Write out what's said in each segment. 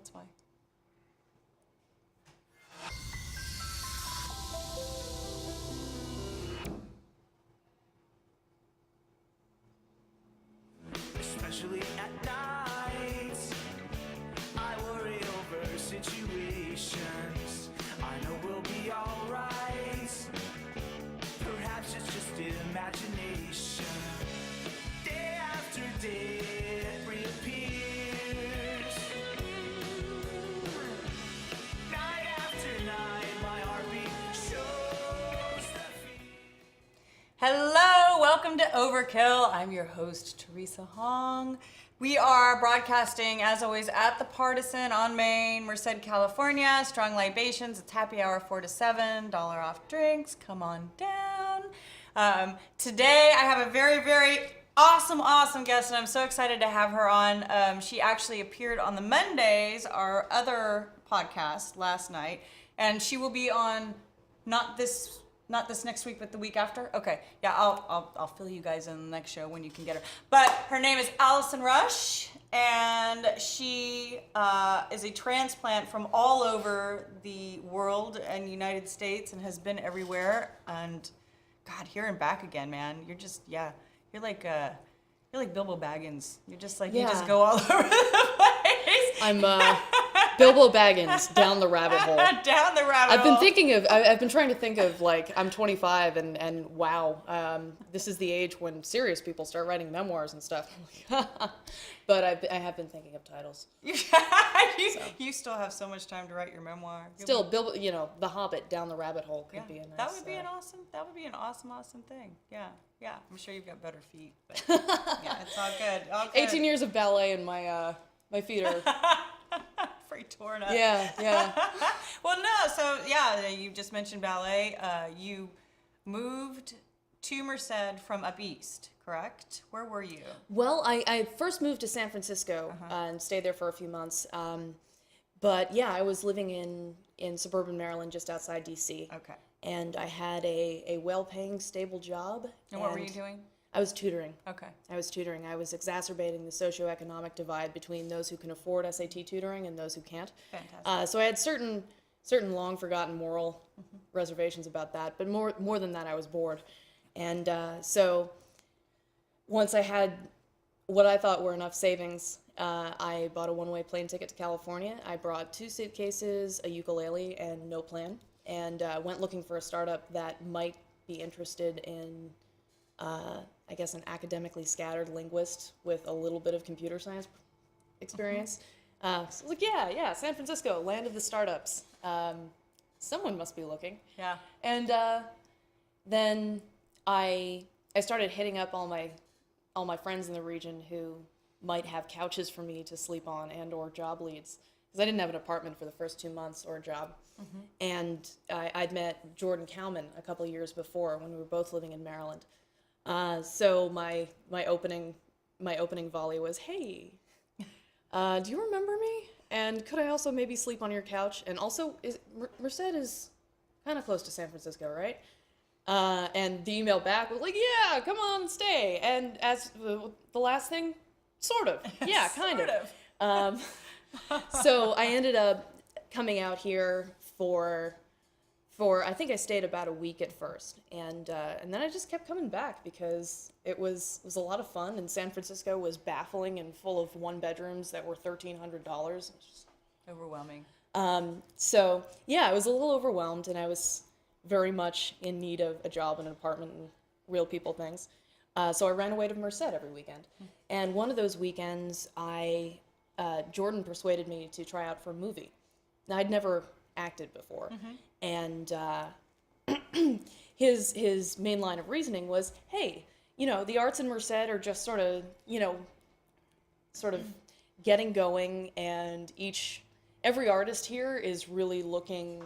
That's why. Especially at night, I worry over situations. I know we'll be alright. Perhaps it's just imagination. Day after day it reappears. Night after night my heartbeat shows the fear. Hello, welcome to Overkill. I'm your host, Theresa Hong. We are broadcasting, as always, at the Partisan on Main, Merced, California. Strong libations. It's happy hour 4 to 7. $1 off drinks. Come on down. Today, I have a very, very awesome guest, and I'm so excited to have her on. She actually appeared on the Mondays, our other podcast, last night, and she will be on not this next week, but the week after. Okay, yeah, I'll fill you guys in the next show when you can get her. But her name is Alison Rush, and she is a transplant from all over the world and United States, and has been everywhere. And God, here and back again, man. You're just you're like Bilbo Baggins. You're just like you just go all over the place. I'm Bilbo Baggins down the rabbit hole. Down the rabbit hole. I've been trying to think of, like, I'm 25 and wow, this is the age when serious people start writing memoirs and stuff. But I have been thinking of titles. You still have so much time to write your memoir. Still, Bilbo, The Hobbit down the rabbit hole could be a nice. That would be an awesome thing. Yeah. I'm sure you've got better feet, but yeah, it's all good. 18 years of ballet and my feet are pretty torn up. Yeah. Well, no, so yeah, you just mentioned ballet. You moved to Merced from up east, correct? Where were you? Well, I first moved to San Francisco and stayed there for a few months. But yeah, I was living in suburban Maryland, just outside D.C. Okay. And I had a well-paying, stable job. And what were you doing? I was tutoring. Okay. I was exacerbating the socioeconomic divide between those who can afford SAT tutoring and those who can't. Fantastic. So I had certain long-forgotten moral reservations about that, but more than that, I was bored. And so once I had what I thought were enough savings, I bought a one-way plane ticket to California. I brought 2 suitcases, a ukulele, and no plan, and went looking for a startup that might be interested in, I guess, an academically scattered linguist with a little bit of computer science experience. So I was like, yeah, San Francisco, land of the startups. Someone must be looking. Yeah. And then I started hitting up all my friends in the region who might have couches for me to sleep on and or job leads, because I didn't have an apartment for the first 2 months or a job. And I'd met Jordan Cowman a couple of years before when we were both living in Maryland. So my opening volley was, hey, do you remember me? And could I also maybe sleep on your couch? And also, Merced is kind of close to San Francisco, right? And the email back was like, yeah, come on, stay. And as the last thing, sort of. Yeah, kind of. So I ended up coming out here for I think I stayed about a week at first, and then I just kept coming back because it was a lot of fun, and San Francisco was baffling and full of one-bedrooms that were $1,300. Overwhelming. So yeah, I was a little overwhelmed, and I was very much in need of a job and an apartment and real people things. So I ran away to Merced every weekend, and one of those weekends, Jordan persuaded me to try out for a movie. Now, I'd never acted before, and his main line of reasoning was, hey, the arts in Merced are just sort of getting going, and every artist here is really looking,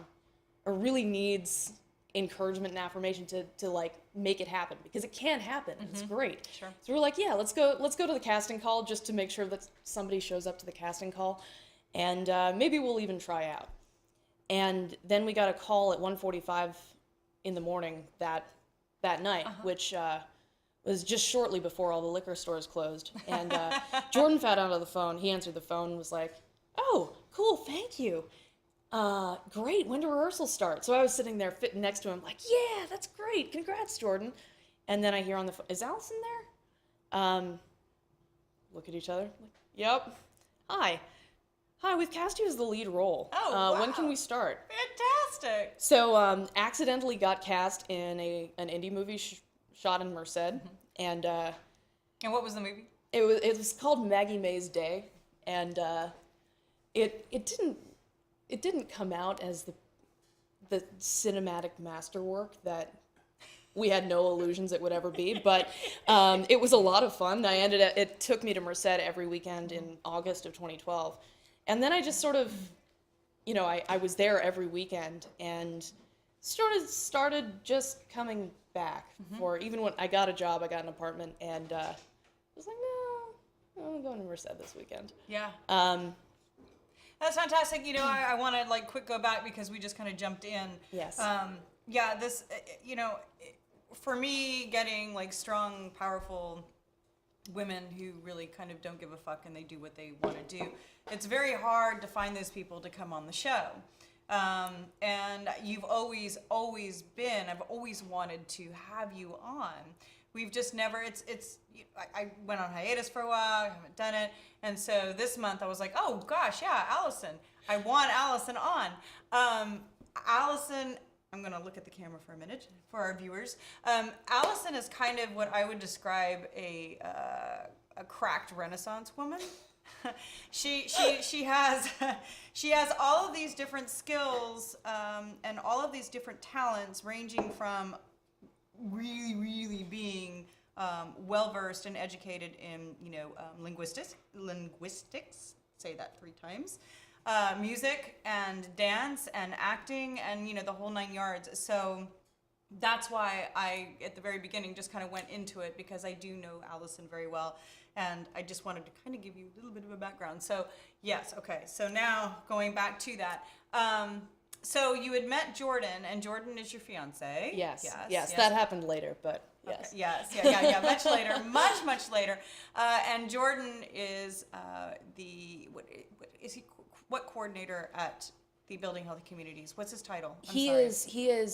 or really needs encouragement and affirmation to like make it happen, because it can happen. It's great. Sure. So we're like, yeah, let's go to the casting call just to make sure that somebody shows up to the casting call, and maybe we'll even try out. And then we got a call at 1:45 in the morning that night, which was just shortly before all the liquor stores closed. And Jordan found out on the phone. He answered the phone and was like, oh, cool, thank you. Great, when do rehearsals start? So I was sitting there fitting next to him, like, yeah, that's great, congrats, Jordan. And then I hear on the phone, is Allison there? Look at each other, like, yep. Hi, we've cast you as the lead role. Oh, wow. When can we start? Fantastic. So, accidentally got cast in an indie movie shot in Merced, and And what was the movie? it was called Maggie May's Day, and it didn't come out as the cinematic masterwork that we had no illusions it would ever be, but it was a lot of fun. It took me to Merced every weekend in August of 2012, and then I just sort of, I was there every weekend and started just coming back for, even when I got a job, I got an apartment, and I was like, no, I'm going to Merced this weekend. Yeah. That's fantastic. I want to quick go back because we just kind of jumped in. Yes. Yeah, this, for me, getting strong, powerful women who really kind of don't give a fuck and they do what they want to do, it's very hard to find those people to come on the show. And you've always been, I've always wanted to have you on. We've just never, I went on hiatus for a while, I haven't done it. And so this month I was like, oh gosh, yeah, Allison. I want Allison on. Allison, I'm going to look at the camera for a minute for our viewers. Allison is kind of what I would describe a cracked Renaissance woman. she has all of these different skills and all of these different talents, ranging from really being well-versed and educated in, linguistics, say that 3 times, music and dance and acting and, the whole 9 yards. So that's why I, at the very beginning, just kind of went into it, because I do know Allison very well. And I just wanted to kind of give you a little bit of a background. So, yes, okay. So now, going back to that. So you had met Jordan, and Jordan is your fiance. Yes. That happened later, but yes. Okay. Yes, yeah, much later, much later. And Jordan is what coordinator at the Building Healthy Communities? What's his title? He is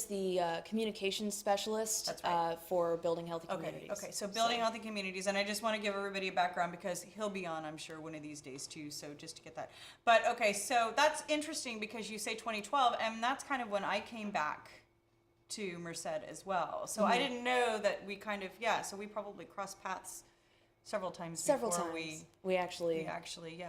the communications specialist. That's right. For Building Healthy Communities. Okay. So Building Healthy Communities, and I just want to give everybody a background because he'll be on, I'm sure, one of these days too. So just to get that. But okay, so that's interesting because you say 2012, and that's kind of when I came back to Merced as well. So I didn't know that we kind of so we probably crossed paths several times. We actually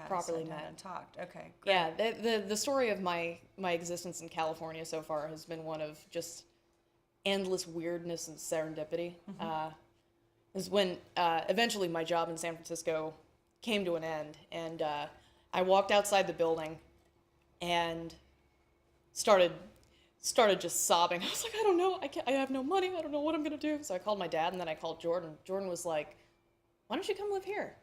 properly sat down met and talked. Okay. Great. Yeah, the story of my existence in California so far has been one of just endless weirdness and serendipity. Is when eventually my job in San Francisco came to an end, and I walked outside the building and started just sobbing. I was like, I don't know, I have no money, I don't know what I'm gonna do. So I called my dad, and then I called Jordan. Jordan was like, why don't you come live here?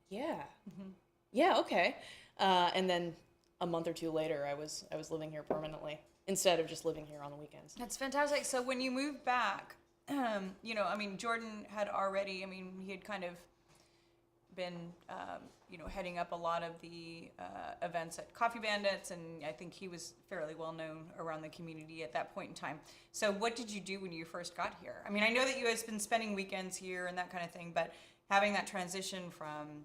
Yeah. Yeah, okay. And then a month or 2 later, I was living here permanently instead of just living here on the weekends. That's fantastic. So when you moved back, Jordan had already, he had kind of been, heading up a lot of the events at Coffee Bandits, and I think he was fairly well known around the community at that point in time. So what did you do when you first got here? I know that you had been spending weekends here and that kind of thing, but having that transition from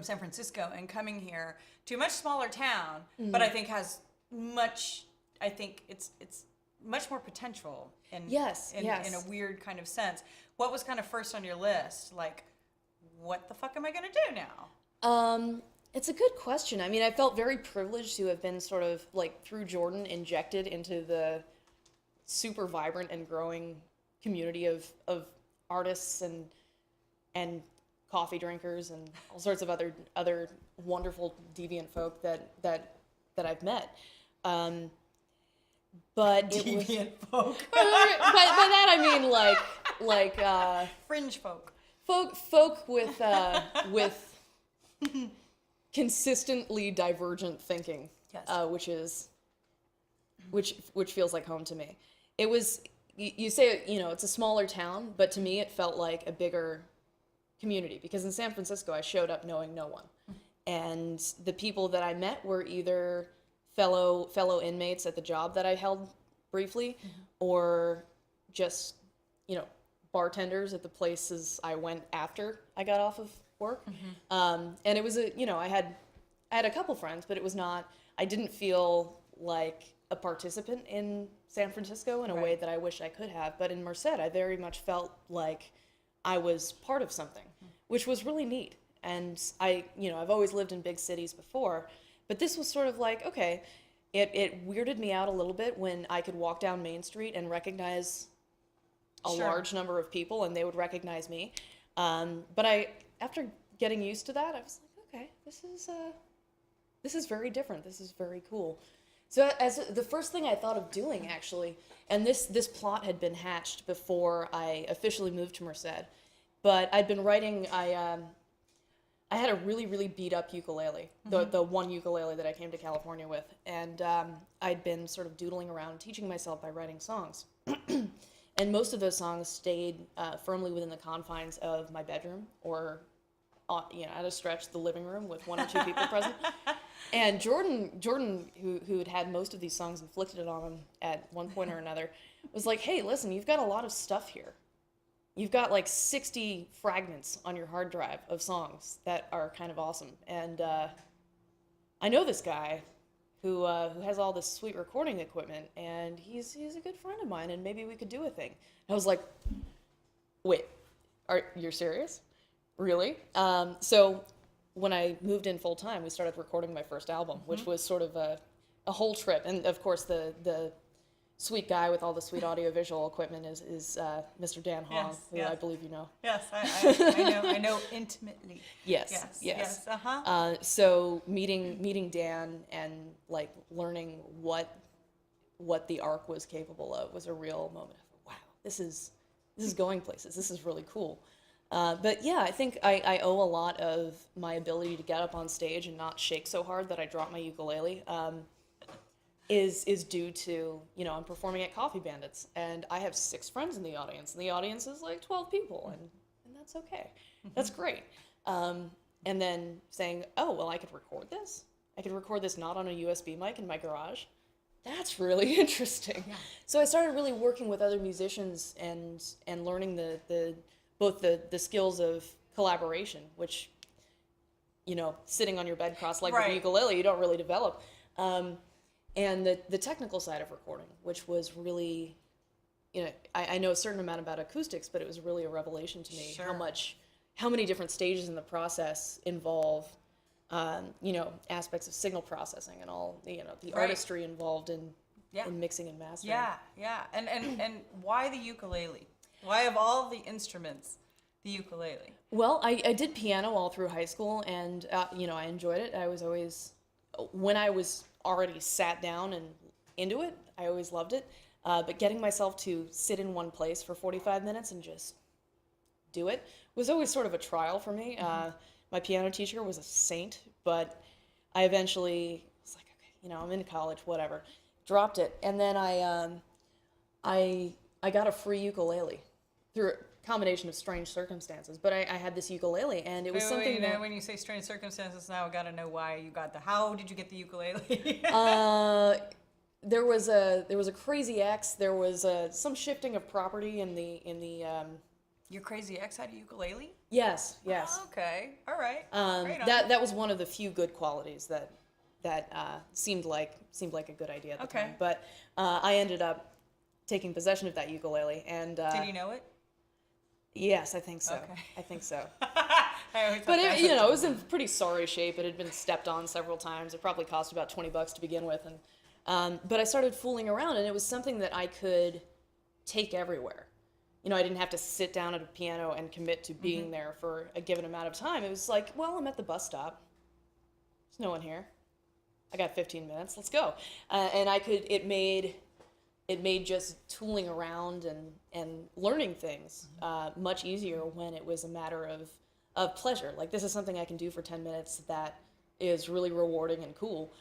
San Francisco and coming here to a much smaller town, but I think has it's much more potential in a weird kind of sense. What was kind of first on your list? Like, what the fuck am I going to do now? It's a good question. I felt very privileged to have been sort of through Jordan injected into the super vibrant and growing community of artists and coffee drinkers and all sorts of other wonderful deviant folk that I've met. But Deviant folk. By that I mean fringe folk. Folk with consistently divergent thinking, yes. which feels like home to me. It was, you say, it's a smaller town, but to me it felt like a bigger community, because in San Francisco I showed up knowing no one. And the people that I met were either fellow inmates at the job that I held briefly, or just, bartenders at the places I went after I got off of work. And it was I had a couple friends, but it was not, I didn't feel like a participant in San Francisco in a way that I wish I could have. But in Merced, I very much felt like I was part of something, which was really neat. And I've always lived in big cities before, but this was sort of like, okay, it weirded me out a little bit when I could walk down Main Street and recognize a large number of people, and they would recognize me. But after getting used to that, I was like, okay, this is very different. This is very cool. So as the first thing I thought of doing, actually, and this plot had been hatched before I officially moved to Merced, but I'd been writing. I had a really, really beat up ukulele, the one ukulele that I came to California with, and I'd been sort of doodling around, teaching myself by writing songs. And most of those songs stayed firmly within the confines of my bedroom, or at a stretch, the living room with one or two people present. And Jordan, who had most of these songs inflicted on him at one point or another, was like, hey, listen, you've got a lot of stuff here. You've got like 60 fragments on your hard drive of songs that are kind of awesome. And I know this guy who has all this sweet recording equipment, and he's a good friend of mine, and maybe we could do a thing. I was like, wait, you're serious? Really? So when I moved in full time, we started recording my first album, which was sort of a whole trip. And of course, the sweet guy with all the sweet audiovisual equipment is Mr. Dan Hong, who I believe you know. Yes, I know intimately. Yes. So meeting Dan and like learning what the ARC was capable of was a real moment of, wow, this is going places. This is really cool. But yeah, I think I owe a lot of my ability to get up on stage and not shake so hard that I drop my ukulele. Is due to, I'm performing at Coffee Bandits, and I have 6 friends in the audience, and the audience is like 12 people, and that's okay. That's great. And then saying, oh, well, I could record this. I could record this not on a USB mic in my garage. That's really interesting. Yeah. So I started really working with other musicians and learning both the skills of collaboration, which, sitting on your bed cross-legged with a ukulele, you don't really develop. And the technical side of recording, which was really, I know a certain amount about acoustics, but it was really a revelation to me how many different stages in the process involve, aspects of signal processing and all, the artistry involved in mixing and mastering. Yeah. And why the ukulele? Why of all the instruments, the ukulele? Well, I did piano all through high school, and, I enjoyed it. I was always, when I was already sat down and into it, I always loved it. But getting myself to sit in one place for 45 minutes and just do it was always sort of a trial for me. My piano teacher was a saint, but I eventually was like, okay, I'm in college, whatever. Dropped it. And then I got a free ukulele through a combination of strange circumstances. But I had this ukulele, and it was something that... When you say strange circumstances, now I got to know why you got how did you get the ukulele? There was a crazy ex. There was some shifting of property in the. Your crazy ex had a ukulele? Yes. Oh, okay, all right. That was one of the few good qualities that seemed like a good idea at the time. But I ended up taking possession of that ukulele, and did he know it? Yes, I think so. Okay. I think so. But it was in pretty sorry shape. It had been stepped on several times. It probably cost about $20 to begin with, and but I started fooling around, and it was something that I could take everywhere. I didn't have to sit down at a piano and commit to being there for a given amount of time. It was like, well, I'm at the bus stop. There's no one here. I got 15 minutes. Let's go. And I could. It made just tooling around and learning things much easier when it was a matter of pleasure. Like, this is something I can do for 10 minutes that is really rewarding and cool.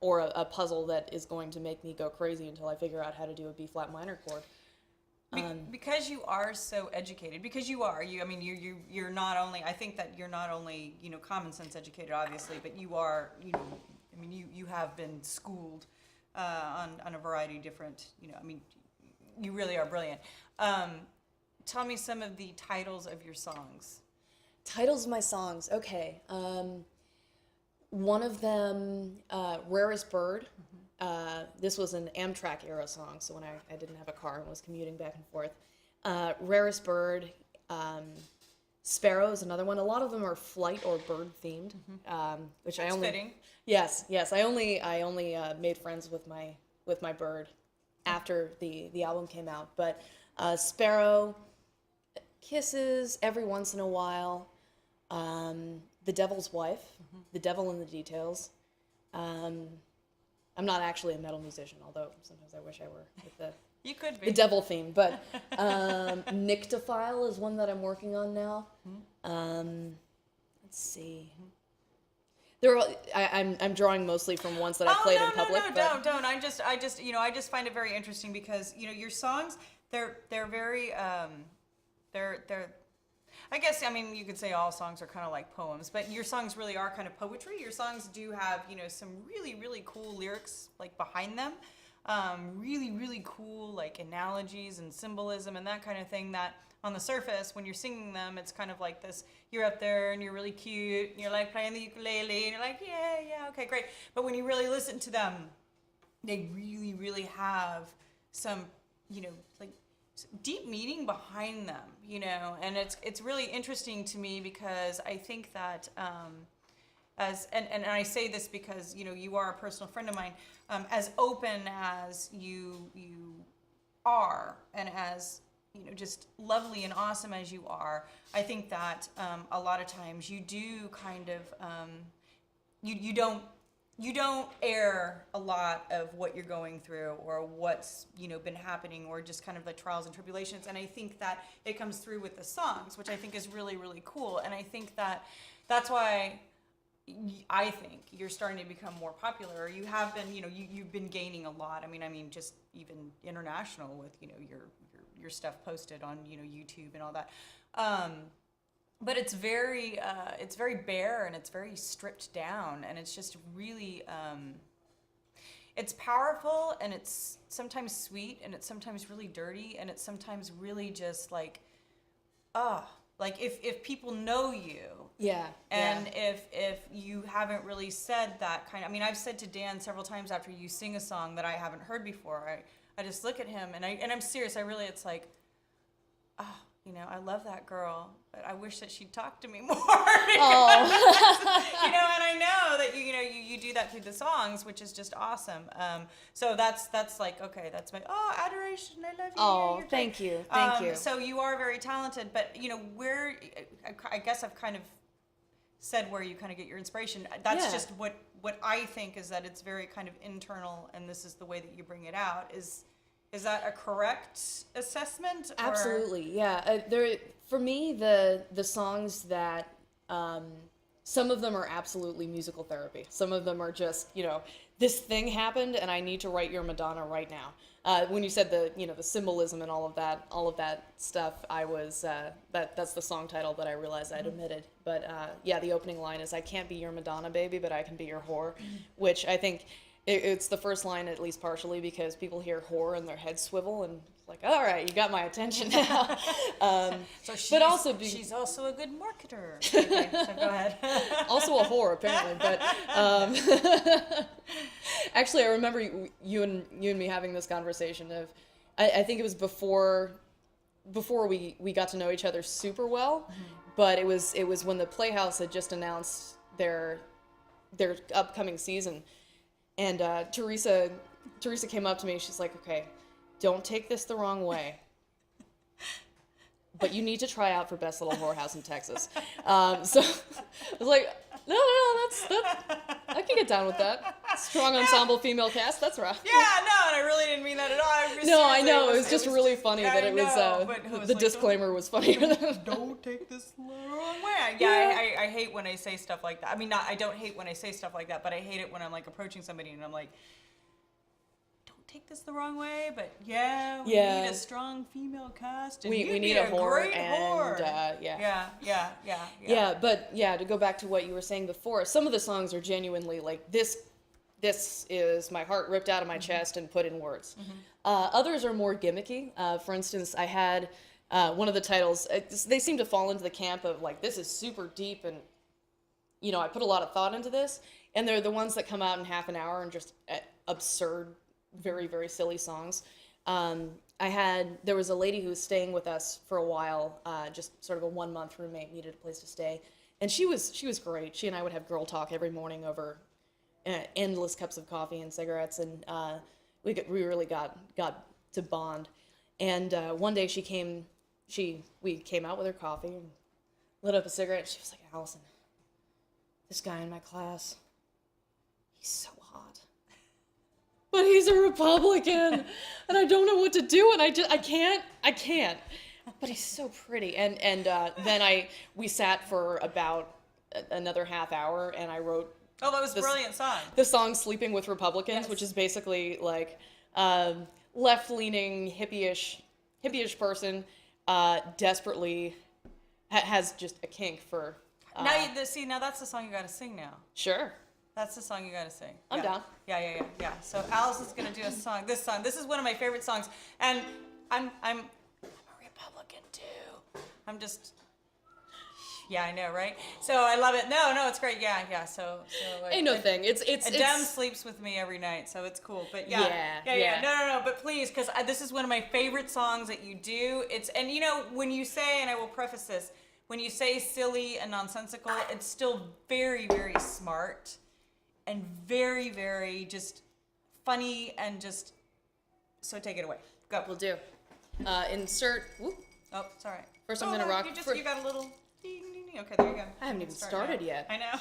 Or a puzzle that is going to make me go crazy until I figure out how to do a B-flat minor chord. Because you are so educated, because you are, I mean, you're not only, I think that you're not only, common sense educated, obviously, but you are, I mean, you have been schooled on a variety of different, I mean, you really are brilliant. Tell me some of the titles of your songs. Titles of my songs, okay. One of them, Rarest Bird. This was an Amtrak era song, so when I didn't have a car and was commuting back and forth. Rarest Bird, Sparrow is another one. A lot of them are flight or bird themed, which That's I only fitting. Yes. I only made friends with my bird after the album came out. But Sparrow, Kisses, Every Once in a While, The Devil's Wife, The Devil in the Details. I'm not actually a metal musician, although sometimes I wish I were with You could be. the devil theme. But Nyctophile is one that I'm working on now. Let's see. I'm drawing mostly from ones that I played in public. Don't. I just find it very interesting because your songs they're very they're I guess, I mean, you could say all songs are kind of like poems, but your songs really are kind of poetry. Your songs do have, some really, really cool lyrics, like, behind them. Really, really cool, like, analogies and symbolism and that kind of thing that, on the surface, when you're singing them, it's kind of like this, you're up there and you're really cute, and you're, like, playing the ukulele, and you're like, yeah, okay, great. But when you really listen to them, they really, really have some, like, deep meaning behind them, and it's really interesting to me because I think that and I say this because you are a personal friend of mine, as open as you are and as just lovely and awesome as you are, I think that a lot of times you do kind of you don't air a lot of what you're going through or what's been happening or just kind of the trials and tribulations, and I think that it comes through with the songs, which I think is really, really cool. And I think that that's why I think you're starting to become more popular. You have been, you've been gaining a lot. I mean just even international with your stuff posted on YouTube and all that. But it's very bare and it's very stripped down, and it's just really, it's powerful, and it's sometimes sweet, and it's sometimes really dirty, and it's sometimes really just like, like if people know you, and if you haven't really said that kind of, I mean, I've said to Dan several times after you sing a song that I haven't heard before, I just look at him and I'm serious, it's like, I love that girl, but I wish that she'd talk to me more. And I know that you do that through the songs, which is just awesome. So that's like, okay, that's my adoration. I love you. Oh, You're thank great. you, thank you. So you are very talented, but where I guess I've kind of said where you kind of get your inspiration. That's just what I think is that it's very kind of internal, and this is the way that you bring it out. Is that a correct assessment? Or? Absolutely, yeah. For me, the songs that, some of them are absolutely musical therapy. Some of them are just, this thing happened and I need to write your Madonna right now. When you said the symbolism and all of that stuff, I was, that's the song title that I realized I'd omitted. But the opening line is, I can't be your Madonna, baby, but I can be your whore, which I think it's the first line, at least partially, because people hear whore and their heads swivel, and it's like, all right, you got my attention now. But also, she's also a good marketer. Okay, so go ahead. Also a whore, apparently. But actually, I remember you and me having this conversation of, I think it was before we got to know each other super well, but it was when the Playhouse had just announced their upcoming season. And Theresa came up to me. She's like, okay, don't take this the wrong way, but you need to try out for Best Little Whorehouse in Texas. So I was like, no, I can get down with that. Strong ensemble female cast, that's right. Yeah, no, and I really didn't mean that at all. I know. It was just really funny that it was, the disclaimer was funnier than... Don't take this the wrong way. Yeah, I hate when I say stuff like that. I mean, I don't hate when I say stuff like that, but I hate it when I'm, like, approaching somebody and I'm like, don't take this the wrong way, but yeah, we Yeah. need a strong female cast. And We you'd need be a whore great and, whore. yeah. Yeah. But yeah, to go back to what you were saying before, some of the songs are genuinely like this is my heart ripped out of my chest and put in words. Others are more gimmicky. For instance, I had one of the titles, they seem to fall into the camp of like, this is super deep and, you know, I put a lot of thought into this. And they're the ones that come out in half an hour and just absurd, very, very silly songs. There was a lady who was staying with us for a while, just sort of a 1 month roommate, needed a place to stay. And she was great. She and I would have girl talk every morning over endless cups of coffee and cigarettes, and we really got to bond. And one day we came out with her coffee and lit up a cigarette. And she was like, Allison, this guy in my class, he's so hot, but he's a Republican, and I don't know what to do, and I can't. But he's so pretty, and then we sat for about another half hour, and I wrote. Oh, that was a brilliant song. The song "Sleeping with Republicans," Yes. which is basically like left-leaning hippie-ish person desperately has just a kink for. Now that's the song you got to sing now. Sure. That's the song you got to sing. I'm down. Yeah. So Allison's gonna do a song. This song. This is one of my favorite songs, and I'm a Republican too. I'm just. Yeah, I know, right? So I love it. No, it's great. Yeah. So Ain't no thing. It's Adem sleeps with me every night, so it's cool. But Yeah. No. But please, because this is one of my favorite songs that you do. And you know, when you say, and I will preface this, when you say silly and nonsensical, it's still very, very smart and very, very just funny and just. So take it away. Go. We'll do. Insert. Whoop. Oh, it's all right. First, I'm gonna rock. You got a little. Okay, there you go. I haven't even started yet. I know.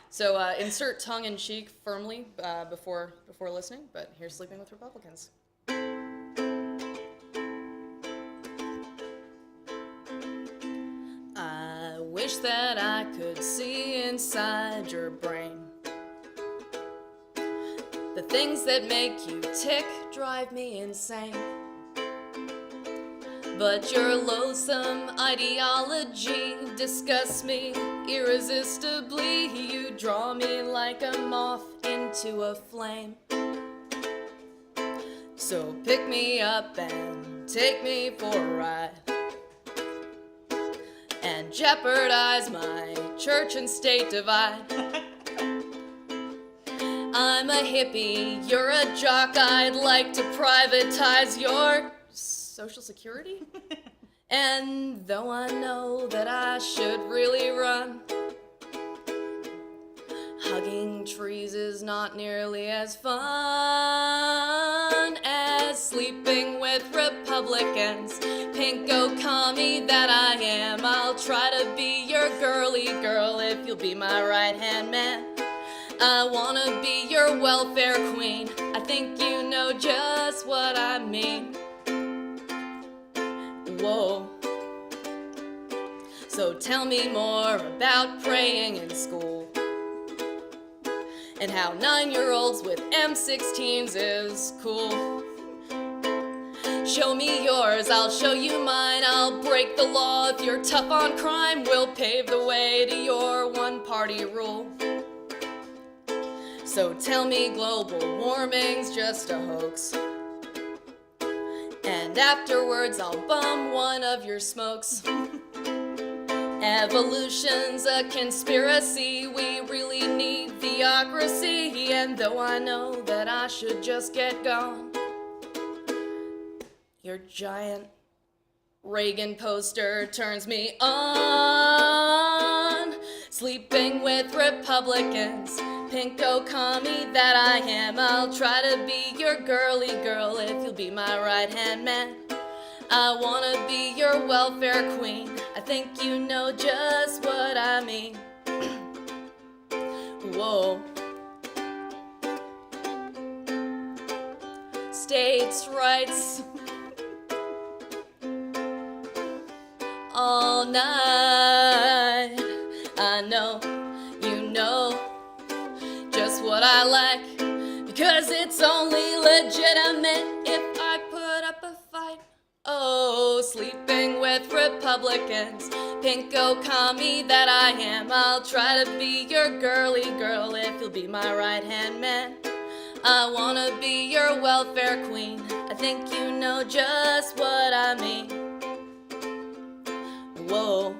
So insert tongue in cheek firmly before listening. But here's "Sleeping with Republicans." I wish that I could see inside your brain. The things that make you tick drive me insane. But your loathsome ideology disgusts me irresistibly. You draw me like a moth into a flame. So pick me up and take me for a ride, and jeopardize my church and state divide. I'm a hippie, you're a jock, I'd like to privatize your Social Security? And though I know that I should really run, hugging trees is not nearly as fun as sleeping with Republicans. Pinko commie that I am, I'll try to be your girly girl if you'll be my right-hand man. I wanna be your welfare queen, I think you know just what I mean. Whoa. So tell me more about praying in school, and how 9-year-olds with M16s is cool. Show me yours, I'll show you mine. I'll break the law if you're tough on crime. We'll pave the way to your one-party rule. So tell me global warming's just a hoax, and afterwards I'll bum one of your smokes. Evolution's a conspiracy, we really need theocracy. And though I know that I should just get gone, your giant Reagan poster turns me on. Sleeping with Republicans, pinko commie that I am, I'll try to be your girly girl if you'll be my right-hand man. I wanna be your welfare queen, I think you know just what I mean. Whoa. States' rights all night. I know you know just what I like, because it's It's only legitimate if I put up a fight. Oh, sleeping with Republicans, pinko commie that I am. I'll try to be your girly girl if you'll be my right-hand man. I wanna be your welfare queen. I think you know just what I mean. Whoa.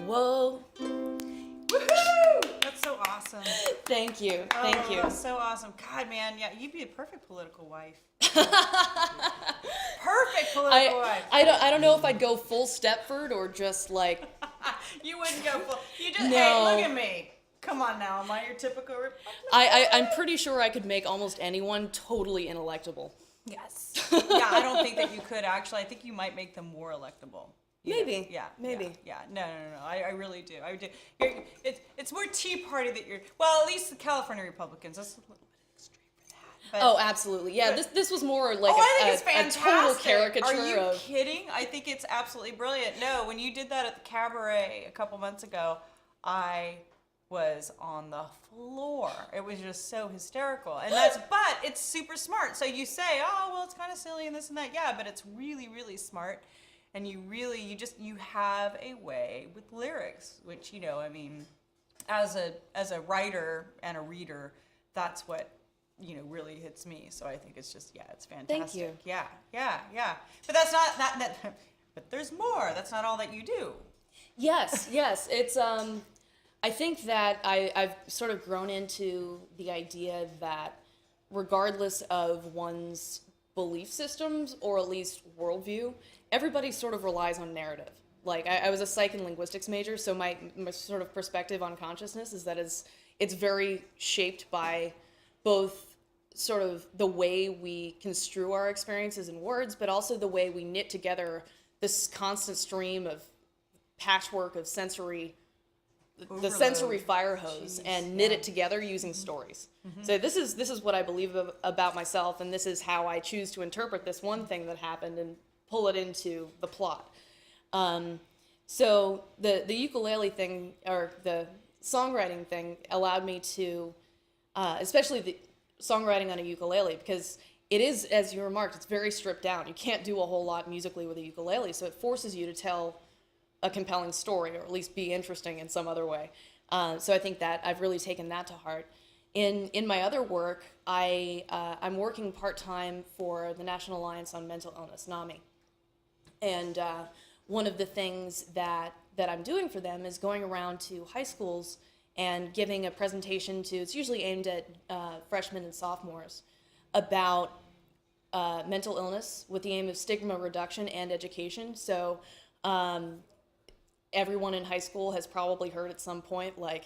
Whoa. Woohoo! That's so awesome. Thank you. Thank you. That's so awesome. God, man, yeah, you'd be a perfect political wife. Perfect political wife. I don't know if I'd go full Stepford or just like. You wouldn't go full. You just, No. hey, look at me. Come on now, am I your typical Republican? I'm pretty sure I could make almost anyone totally inelectable. Yes. Yeah, I don't think that you could actually. I think you might make them more electable. Maybe. Yeah. Maybe. Yeah. No. I really do. I do. It's more Tea Party that you're. Well, at least the California Republicans. That's a little bit extreme for that. But, Oh, absolutely. Yeah, this was more like I think it's a fantastic. total caricature Are you of. kidding? I think it's absolutely brilliant. No, when you did that at the cabaret a couple months ago, I was on the floor. It was just so hysterical. And but it's super smart. So you say, oh, well, it's kind of silly and this and that. Yeah, but it's really, really smart. And you have a way with lyrics, which, I mean, as a writer and a reader, that's what, really hits me. So I think it's just, it's fantastic. Thank you. Yeah. But that's not, but there's more. That's not all that you do. Yes. It's I think that I've sort of grown into the idea that regardless of one's belief systems or at least worldview, everybody sort of relies on narrative. Like I was a psych and linguistics major, so my sort of perspective on consciousness is that it's very shaped by both sort of the way we construe our experiences in words, but also the way we knit together this constant stream of patchwork of sensory the sensory fire hose and knit it together using stories. So this is what I believe about myself, and this is how I choose to interpret this one thing that happened and pull it into the plot. So the ukulele thing, or the songwriting thing, allowed me to, especially the songwriting on a ukulele, because it is, as you remarked, it's very stripped down. You can't do a whole lot musically with a ukulele, so it forces you to tell a compelling story, or at least be interesting in some other way. So I think that I've really taken that to heart. In my other work, I'm working part-time for the National Alliance on Mental Illness, NAMI. And one of the things that I'm doing for them is going around to high schools and giving a presentation to, it's usually aimed at freshmen and sophomores, about mental illness with the aim of stigma reduction and education. So everyone in high school has probably heard at some point, like,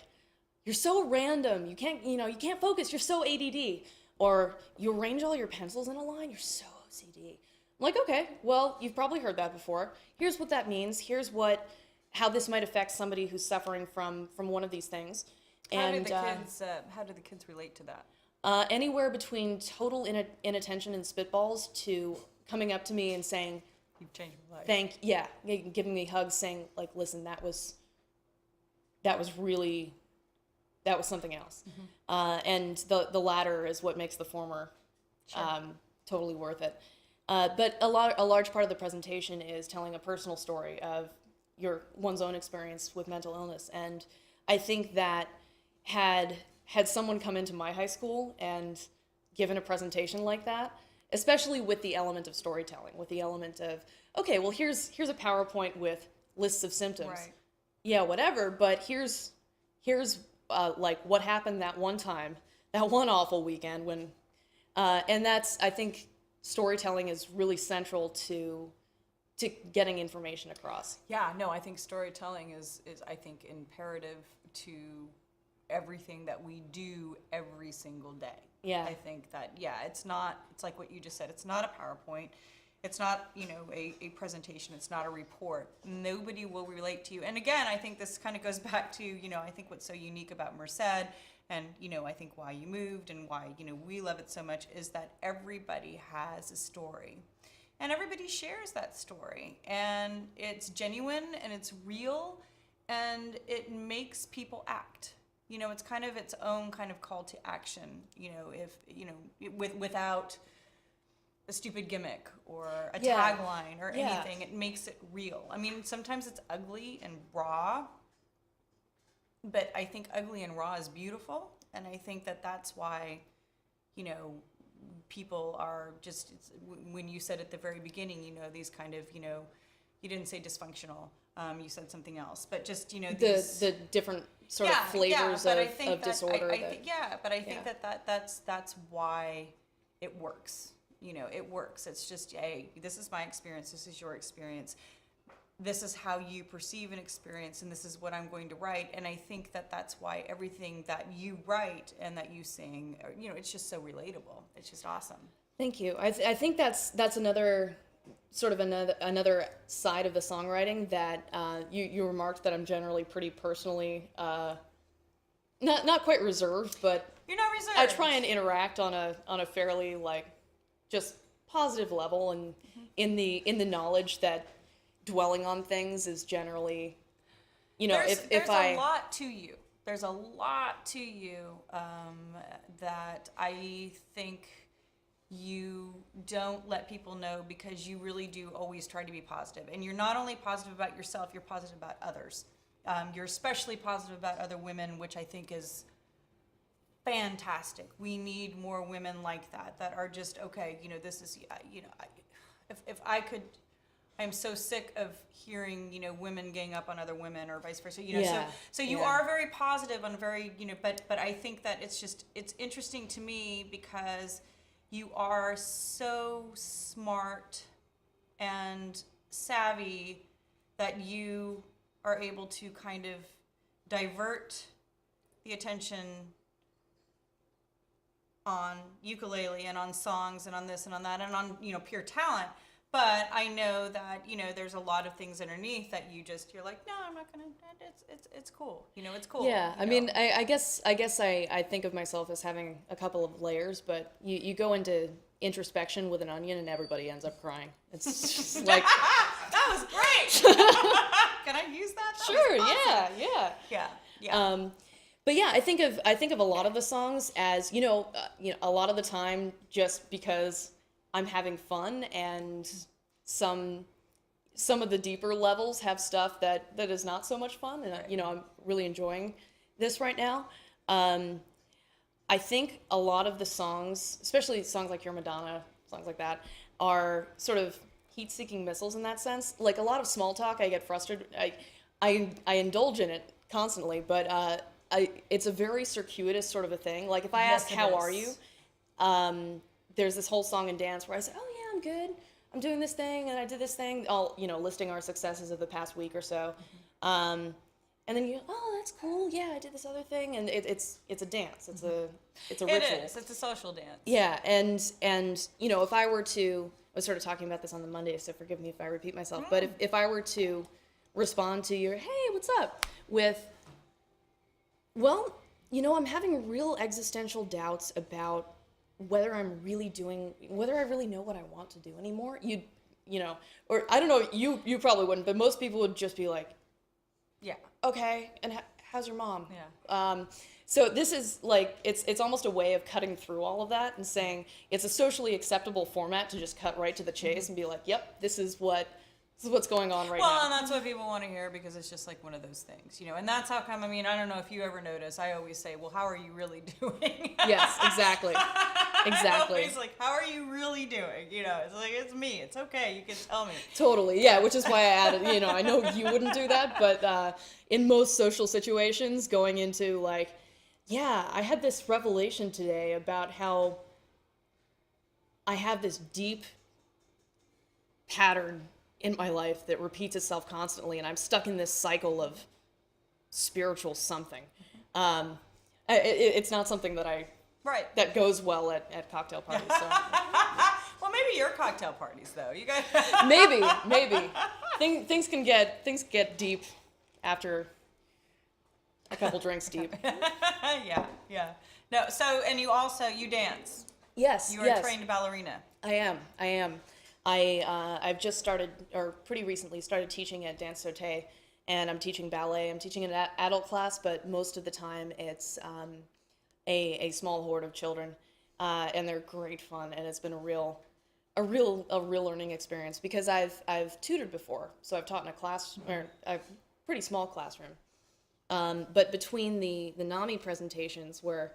you're so random, you can't focus, you're so ADD, or you arrange all your pencils in a line, you're so OCD. I'm like, okay, well, you've probably heard that before. Here's what that means. Here's how this might affect somebody who's suffering from one of these things. How do the kids relate to that? Anywhere between total inattention and spitballs to coming up to me and saying, "You've changed my life." Giving me hugs, saying like, "Listen, that was something else." And the latter is what makes the former totally worth it. But a large part of the presentation is telling a personal story of one's own experience with mental illness, and I think that had someone come into my high school and given a presentation like that, especially with the element of storytelling, with the element of, okay, well, here's a PowerPoint with lists of symptoms. Right. Yeah, whatever, but here's like what happened that one time, that one awful weekend when, and that's, I think, storytelling is really central to getting information across. Yeah, no, I think storytelling is I think imperative to everything that we do every single day. Yeah. I think that, it's like what you just said, it's not a PowerPoint, it's not, a presentation, it's not a report. Nobody will relate to you. And again, I think this kind of goes back to, I think what's so unique about Merced, and, I think why you moved and why, we love it so much, is that everybody has a story. And everybody shares that story. And it's genuine and it's real and it makes people act. it's kind of its own kind of call to action. If without a stupid gimmick or a tagline or anything, it makes it real. I mean, sometimes it's ugly and raw, but I think ugly and raw is beautiful, and I think that that's why, people are just, when you said at the very beginning, these kind of, you didn't say dysfunctional, you said something else, but just, the different sort of flavors of disorder. But I think that's why it works. It works. It's just, hey, this is my experience. This is your experience. This is how you perceive an experience, and this is what I'm going to write. And I think that that's why everything that you write and that you sing, it's just so relatable. It's just awesome. Thank you. I think that's another sort of another side of the songwriting that you remarked that I'm generally pretty personally not quite reserved, but you're not reserved. I try and interact on a fairly just positive level, and in the knowledge that dwelling on things is generally, there's a lot to you. There's a lot to you that I think you don't let people know, because you really do always try to be positive. And you're not only positive about yourself, you're positive about others. You're especially positive about other women, which I think is fantastic. We need more women like that are just, okay, this is, if I could, I'm so sick of hearing, women gang up on other women or vice versa, so you are very positive and very, but I think that it's interesting to me because you are so smart and savvy that you are able to kind of divert the attention on ukulele and on songs and on this and on that and on, pure talent. But I know that, there's a lot of things underneath that you're like, no, I'm not going to, it's cool. It's cool. Yeah. I mean, I guess I think of myself as having a couple of layers, but you go into introspection with an onion and everybody ends up crying. It's just like, that was great. Can I use that? Sure. Awesome. Yeah. But yeah, I think of a lot of the songs as, a lot of the time just because I'm having fun, and some of the deeper levels have stuff that is not so much fun, and I'm really enjoying this right now. I think a lot of the songs, especially songs like Your Madonna, songs like that, are sort of heat-seeking missiles in that sense. Like a lot of small talk, I get frustrated. I indulge in it constantly, but it's a very circuitous sort of a thing. Like if I ask, how are you? There's this whole song and dance where I say, oh yeah, I'm good. I'm doing this thing and I did this thing, all, listing our successes of the past week or so. And then oh, that's cool. Yeah, I did this other thing. And it's a dance. It's a ritual. It is. It's a social dance. Yeah. And if I were to, I was sort of talking about this on the Monday, so forgive me if I repeat myself, but if I were to respond to your, hey, what's up, with, well, I'm having real existential doubts about whether I really know what I want to do anymore. Or I don't know, you probably wouldn't, but most people would just be like, yeah, okay, and how's your mom? Yeah. So this is like, it's almost a way of cutting through all of that and saying it's a socially acceptable format to just cut right to the chase and be like, yep, this is what's going on right now. Well, and that's what people want to hear, because it's just like one of those things, and that's how come, I don't know if you ever notice, I always say, well, how are you really doing? Yes, exactly. Exactly. It's like, how are you really doing? It's like, it's me. It's okay. You can tell me. Totally. Yeah, which is why I added, I know you wouldn't do that, but in most social situations, going into like, yeah, I had this revelation today about how I have this deep pattern in my life that repeats itself constantly, and I'm stuck in this cycle of spiritual something. It's not something that goes well at cocktail parties. So. Well, maybe your cocktail parties, though. You guys. maybe. Things get deep after a couple drinks deep. Yeah. No. So, and you dance. Yes. You are a trained ballerina. I am. I've just started, or pretty recently started teaching at Dance Sauté, and I'm teaching ballet. I'm teaching an adult class, but most of the time it's a small horde of children, and they're great fun, and it's been a real learning experience because I've tutored before, so I've taught in a class or a pretty small classroom. But between the NAMI presentations where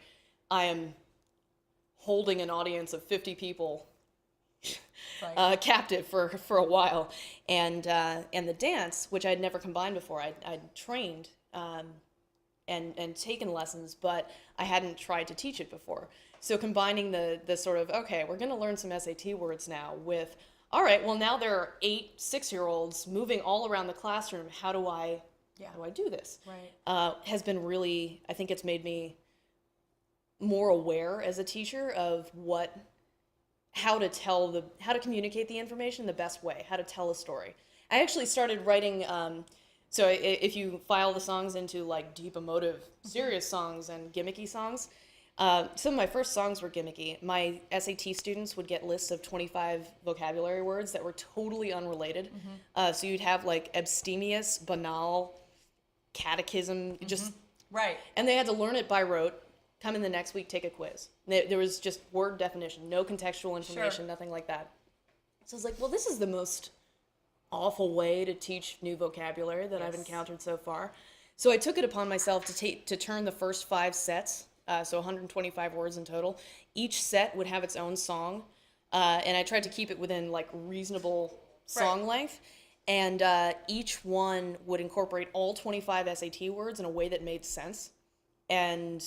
I am holding an audience of 50 people captive for a while, and the dance, which I'd never combined before, I'd trained and taken lessons, but I hadn't tried to teach it before. So combining the sort of, okay, we're going to learn some SAT words now with, all right, well now there are 8 6-year-olds moving all around the classroom. How do I do this? Right. Has been really, I think it's made me more aware as a teacher of how to communicate the information the best way, how to tell a story. I actually started writing, so if you file the songs into like deep emotive, serious songs and gimmicky songs, some of my first songs were gimmicky. My SAT students would get lists of 25 vocabulary words that were totally unrelated. So you'd have like abstemious, banal, catechism, just... Right. And they had to learn it by rote, come in the next week, take a quiz. There was just word definition, no contextual information, nothing like that. So I was like, well, this is the most awful way to teach new vocabulary that I've encountered so far. So I took it upon myself to turn the first 5 sets, so 125 words in total. Each set would have its own song, and I tried to keep it within like reasonable song length. And each one would incorporate all 25 SAT words in a way that made sense. And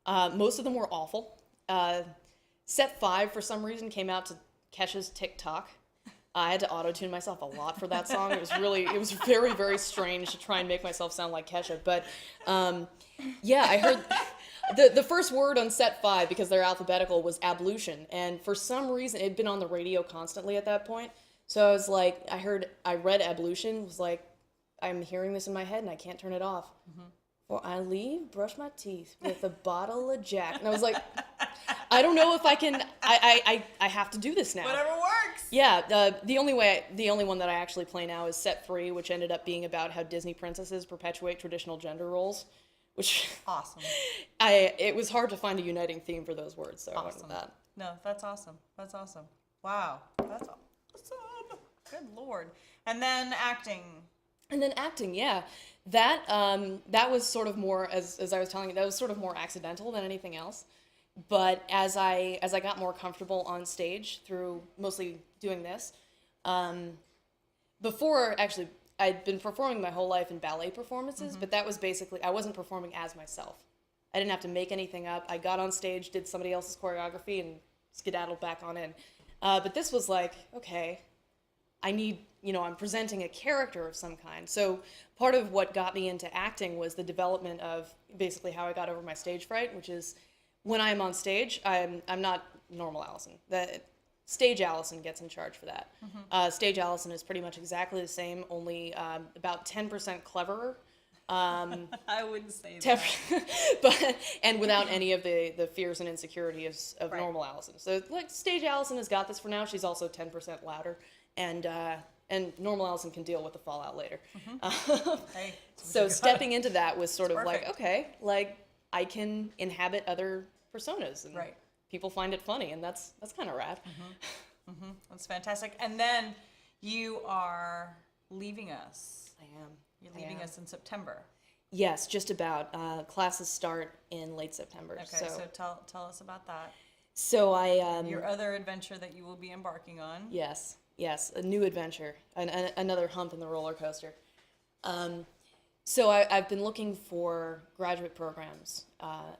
most of them were awful. Set 5, for some reason, came out to Kesha's TikTok. I had to auto-tune myself a lot for that song. It was very, very strange to try and make myself sound like Kesha. But yeah, I heard the first word on set 5, because they're alphabetical, was ablution. And for some reason, it had been on the radio constantly at that point. So I was like, I read ablution, was like, I'm hearing this in my head and I can't turn it off. For I leave, brush my teeth with a bottle of Jack. And I was like, I don't know if I can, I have to do this now. Whatever works. Yeah, the only one that I actually play now is set 3, which ended up being about how Disney princesses perpetuate traditional gender roles, which... Awesome. It was hard to find a uniting theme for those words, so I went with that. No, that's awesome. That's awesome. Wow. That's awesome. Good Lord. And then acting. Yeah. That was sort of more, as I was telling you, that was sort of more accidental than anything else. But as I got more comfortable on stage through mostly doing this, before actually I'd been performing my whole life in ballet performances, but that was basically, I wasn't performing as myself. I didn't have to make anything up. I got on stage, did somebody else's choreography, and skedaddled back on in. But this was like, okay, I'm presenting a character of some kind. So part of what got me into acting was the development of basically how I got over my stage fright, which is when I'm on stage, I'm not normal Alison. The Stage Alison gets in charge for that. Stage Alison is pretty much exactly the same, only about 10% cleverer. I wouldn't say that. And without any of the fears and insecurities of normal Alison. So like Stage Alison has got this for now. She's also 10% louder, and normal Alison can deal with the fallout later. Hey, so stepping into that was sort of perfect. like, okay, like I can inhabit other personas, and people find it funny, and that's kind of rad. That's fantastic. And then you are leaving us. I am. You're leaving us in September. Yes, just about. Classes start in late September. Okay, so tell us about that. So I... your other adventure that you will be embarking on. Yes, a new adventure, another hump in the roller coaster. So I've been looking for graduate programs.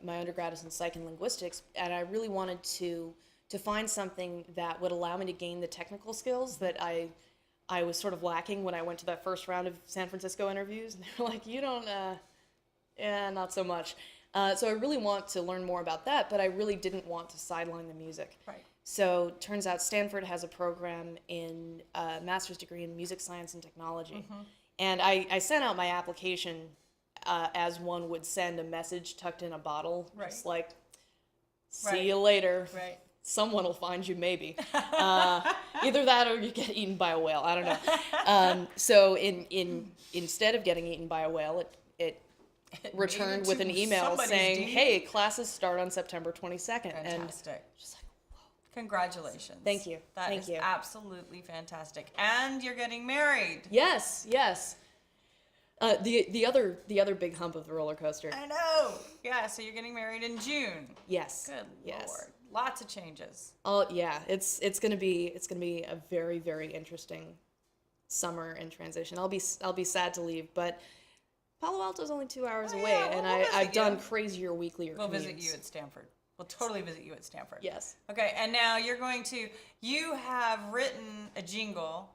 My undergrad is in psych and linguistics, and I really wanted to find something that would allow me to gain the technical skills that I was sort of lacking when I went to that first round of San Francisco interviews. And they were like, you don't, not so much. So I really want to learn more about that, but I really didn't want to sideline the music. Right. So turns out Stanford has a program in a master's degree in music science and technology. And I sent out my application as one would send a message tucked in a bottle. Just like, see you later. Right. someone will find you, maybe. Either that or you get eaten by a whale. I don't know. So instead of getting eaten by a whale, it returned with an email saying, "Hey, classes start on September 22nd." Fantastic. And just like, Congratulations. Thank you. That Thank is you. absolutely fantastic. And you're getting married. yes. The other big hump of the roller coaster. I know. Yeah, so you're getting married in June. Yes. Good Yes. Lord. Lots of changes. Oh yeah, it's gonna be a very, very interesting summer and transition. I'll be sad to leave, but Palo Alto's only 2 hours away, yeah, and we'll visit I've done you. crazier weeklier We'll commutes. visit you at Stanford. We'll totally visit you at Stanford. Yes, Okay, and now you have written a jingle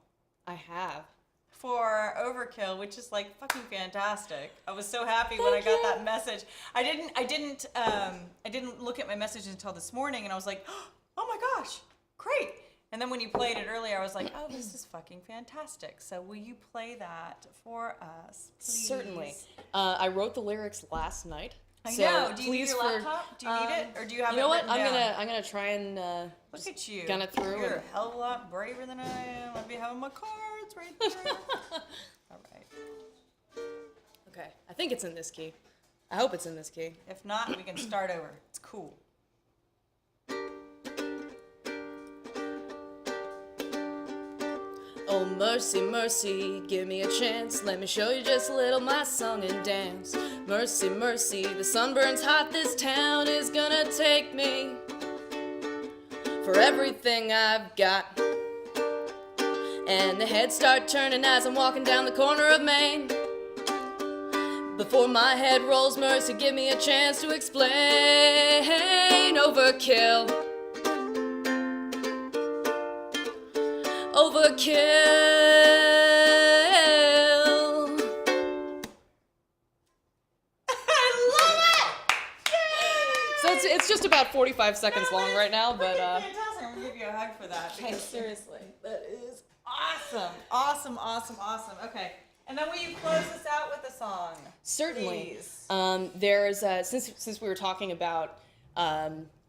I have. for Overkill, which is like fucking fantastic. I was so happy when I got that message. I didn't look at my message until this morning, and I was like, oh my gosh, great. And then when you played it earlier, I was like, oh, this is fucking fantastic. So will you play that for us, please? Certainly. I wrote the lyrics last night. I so know. Do you need please your laptop? Do you need it, or do you have You it know what? written down? I'm gonna try and Look at you. gun it through. You're and- a hell of a lot braver than I am. I'd be having my cards right there. All right. Okay, I think it's in this key. I hope it's in this key. If not, we can start over. It's cool. Oh, mercy, mercy, give me a chance. Let me show you just a little my song and dance. Mercy, mercy, the sun burns hot. This town is gonna take me for everything I've got. And the heads start turning as I'm walking down the corner of Main. Before my head rolls, mercy, give me a chance to explain. Overkill. Overkill. I love it! So it's just about 45 seconds long right now, but Fantastic. I'm gonna give you a hug for that. Because seriously, that is awesome. Awesome. Okay. And then will you close us out with a song? certainly. Please. There's since we were talking about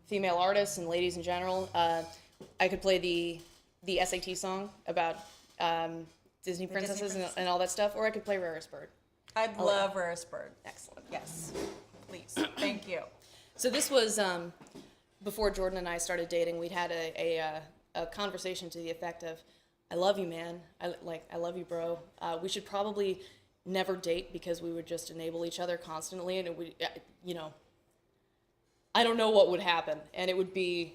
female artists and ladies in general, I could play the SAT song about Disney princesses and all that stuff, or I could play Rarest Bird. I'd love Rarest Bird. Excellent. Yes. Please. Thank you. So this was before Jordan and I started dating. We'd had a conversation to the effect of, "I love you, man. I love you, bro. We should probably never date because we would just enable each other constantly, and it would, I don't know what would happen, and it would be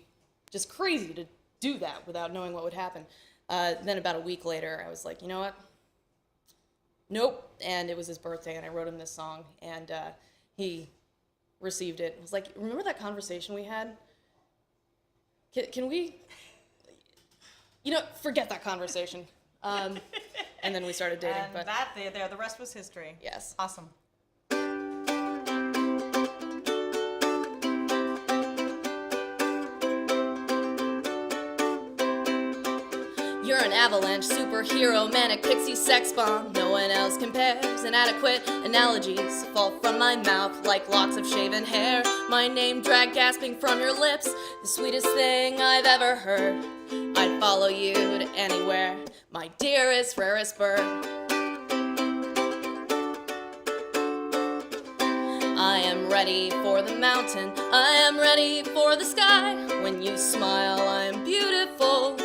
just crazy to do that without knowing what would happen." Then about a week later, I was like, you know what? Nope. And it was his birthday, and I wrote him this song, and he received it. I was like, remember that conversation we had? Can we, forget that conversation. And then we started dating. And but that there, the rest was history. yes. Awesome. You're an avalanche, superhero, manic pixie sex bomb. No one else compares. Inadequate analogies fall from my mouth like locks of shaven hair. My name dragged gasping from your lips, the sweetest thing I've ever heard. I'd follow you to anywhere, my dearest, rarest bird. I am ready for the mountain, I am ready for the sky. When you smile, I am beautiful.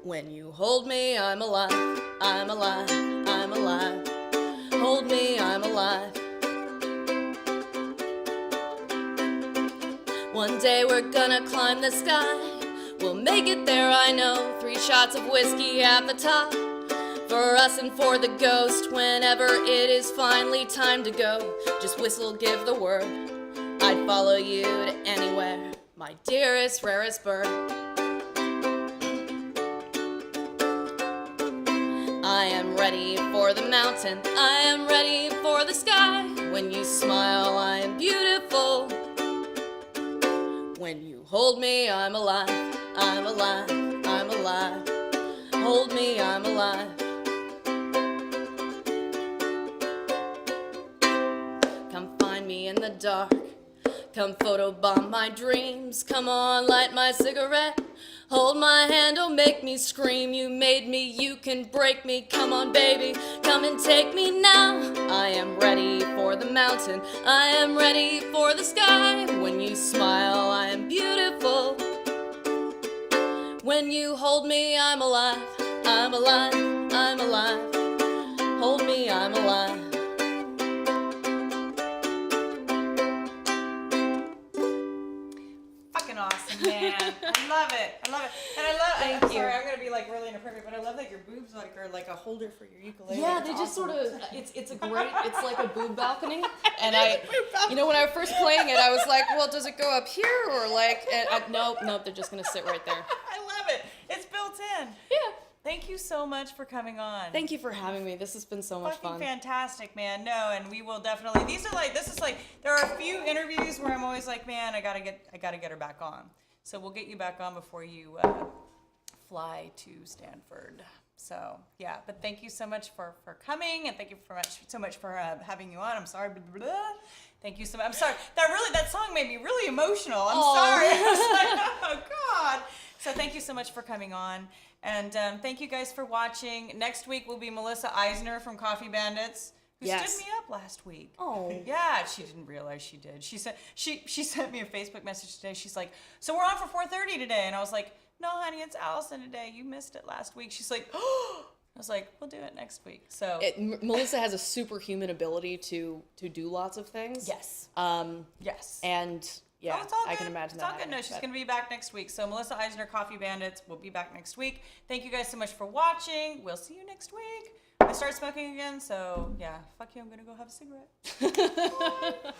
When you hold me, I'm alive, I'm alive, I'm alive. Hold me, I'm alive. One day we're gonna climb the sky. We'll make it there, I know. 3 shots of whiskey at the top. For us and for the ghost, whenever it is finally time to go. Just whistle, give the word. I'd follow you to anywhere, my dearest, rarest bird. I am ready for the mountain, I am ready for the sky. When you smile, I am beautiful. When you hold me, I'm alive, I'm alive, I'm alive. Hold me, I'm alive. Come find me in the dark. Come photobomb my dreams. Come on, light my cigarette. Hold my hand, oh make me scream. You made me, you can break me. Come on, baby, come and take me now. I am ready for the mountain. I am ready for the sky. When you smile, I am beautiful. When you hold me, I'm alive. I'm alive. I'm alive. Hold me, I'm alive. Fucking awesome, man. I love it. I love it. And I love Thank I'm you. sorry, I'm gonna be like really inappropriate, but I love that your boobs like are like a holder for your ukulele. Yeah, It's they just awesome. sort of, it's a great, it's like a boob balcony. And you know, when I was first playing it, I was like, well, does it go up here or like, nope, they're just going to sit right there. I love it. It's built in. Yeah. Thank you so much for coming on. Thank you for having me. This has been so much Fucking fun. fantastic, man. No, and we will definitely. This is like there are a few interviews where I'm always like, man, I gotta get her back on. So we'll get you back on before you fly to Stanford. So yeah, but thank you so much for coming, and thank you so much for having you on. I'm sorry. Blah, blah, blah. Thank you so much. I'm sorry. That song made me really emotional. I'm sorry. I was like, oh God. So thank you so much for coming on. And thank you guys for watching. Next week will be Melissa Eisner from Coffee Bandits, who Yes. stood me up last week. Oh. Yeah, she didn't realize she did. She sent me a Facebook message today. She's like, so we're on for 4:30 today. And I was like, no, honey, it's Allison today. You missed it last week. She's like, oh. I was like, we'll do it next week. So Melissa has a superhuman ability to do lots of things. yes. Yes. And yeah, Oh, it's all I can good. imagine It's that. all good. No, happening, she's but- going to be back next week. So Melissa Eisner, Coffee Bandits, will be back next week. Thank you guys so much for watching. We'll see you next week. I start smoking again, so yeah, fuck you. I'm going to go have a cigarette.